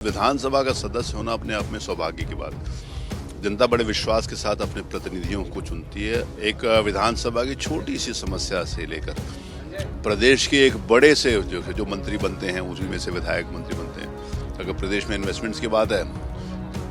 विधानसभा का सदस्य होना अपने आप में सौभाग्य की बात है। जनता बड़े विश्वास के साथ अपने प्रतिनिधियों को चुनती है। एक विधानसभा की छोटी सी समस्या से लेकर प्रदेश के एक बड़े से जो मंत्री बनते हैं, उसी में से विधायक मंत्री बनते हैं। अगर प्रदेश में इन्वेस्टमेंट्स की बात है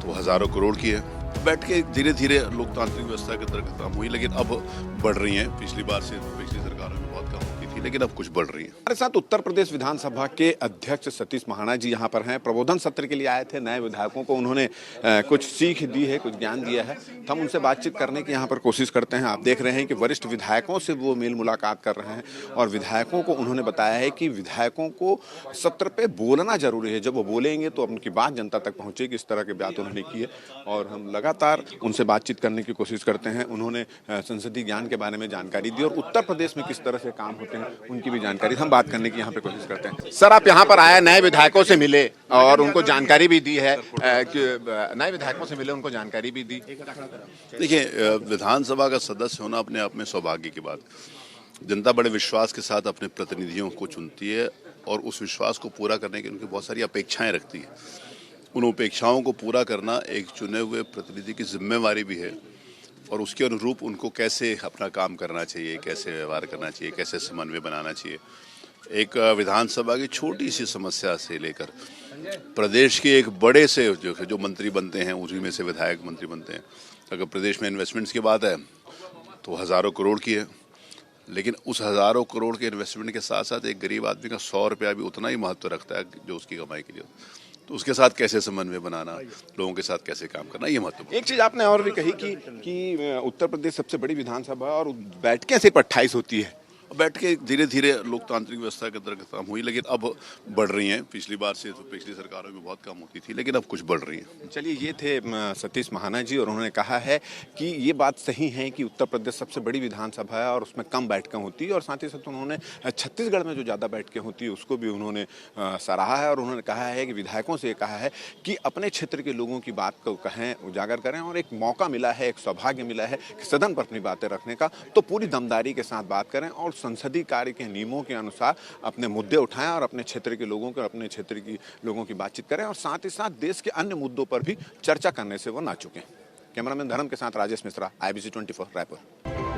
तो हजारों करोड़ की है। बैठ के धीरे धीरे लोकतांत्रिक व्यवस्था की तरफ कम हुई, लेकिन अब बढ़ रही हैं। पिछली बार से पिछली सरकारों में बहुत कम होती थी, लेकिन अब कुछ बढ़ रही है। हमारे साथ उत्तर प्रदेश विधानसभा के अध्यक्ष सतीश महाना जी यहाँ पर हैं। प्रबोधन सत्र के लिए आए थे। नए विधायकों को उन्होंने कुछ सीख दी है, कुछ ज्ञान दिया है। तो हम उनसे बातचीत करने की यहाँ पर कोशिश करते हैं। आप देख रहे हैं कि वरिष्ठ विधायकों से वो मेल मुलाकात कर रहे हैं और विधायकों को उन्होंने बताया है कि विधायकों को सत्र पे बोलना जरूरी है। जब वो बोलेंगे तो उनकी बात जनता तक पहुंचेगी। इस तरह की बात उन्होंने की है और हम लगातार उनसे बातचीत करने की कोशिश करते हैं। उन्होंने संसदीय ज्ञान के बारे में जानकारी दी और उत्तर प्रदेश में किस तरह से काम होते हैं उनकी भी जानकारी हम बात करने की यहाँ पे कोशिश करते हैं। सर, आप यहाँ पर आए, नए विधायकों से मिले और उनको जानकारी भी दी है नए विधायकों से मिले, उनको जानकारी भी दी। देखिए, विधानसभा का सदस्य होना अपने आप में सौभाग्य की बात है। जनता बड़े विश्वास के साथ अपने प्रतिनिधियों को चुनती है और उस विश्वास को पूरा करने की उनकी बहुत सारी अपेक्षाएं रखती है। उन अपेक्षाओं को पूरा करना एक चुने हुए प्रतिनिधि की जिम्मेवारी भी है और उसके अनुरूप उनको कैसे अपना काम करना चाहिए, कैसे व्यवहार करना चाहिए, कैसे समन्वय बनाना चाहिए। एक विधानसभा की छोटी सी समस्या से लेकर प्रदेश के एक बड़े से जो मंत्री बनते हैं, उसी में से विधायक मंत्री बनते हैं। अगर प्रदेश में इन्वेस्टमेंट्स की बात है तो हजारों करोड़ की है, लेकिन उस हजारों करोड़ के इन्वेस्टमेंट के साथ साथ एक गरीब आदमी का 100 रुपया भी उतना ही महत्व रखता है जो उसकी कमाई के लिए। तो उसके साथ कैसे समन्वय बनाना, लोगों के साथ कैसे काम करना, ये महत्वपूर्ण। एक चीज आपने और भी कही कि उत्तर प्रदेश सबसे बड़ी विधानसभा और बैठकें सिर्फ 28 होती है। बैठ के धीरे धीरे लोकतांत्रिक व्यवस्था की तरफ कम हुई, लेकिन अब बढ़ रही हैं। पिछली बार से पिछली सरकारों में बहुत कम होती थी, लेकिन अब कुछ बढ़ रही हैं। चलिए, ये थे सतीश महाना जी और उन्होंने कहा है कि ये बात सही है कि उत्तर प्रदेश सबसे बड़ी विधानसभा है और उसमें कम बैठकें होती है और साथ ही साथ उन्होंने छत्तीसगढ़ में जो ज़्यादा बैठकें होती है उसको भी उन्होंने सराहा है और उन्होंने कहा है कि विधायकों से कहा है कि अपने क्षेत्र के लोगों की बात को कहें, उजागर करें और एक मौका मिला है, एक सौभाग्य मिला है कि सदन पर अपनी बातें रखने का, तो पूरी दमदारी के साथ बात करें और संसदीय कार्य के नियमों के अनुसार अपने मुद्दे उठाएं और अपने क्षेत्र के लोगों को, अपने क्षेत्र की लोगों की बातचीत करें और साथ ही साथ देश के अन्य मुद्दों पर भी चर्चा करने से वो ना चुकें। कैमरामैन धर्म के साथ राजेश मिश्रा, IBC 24 रायपुर।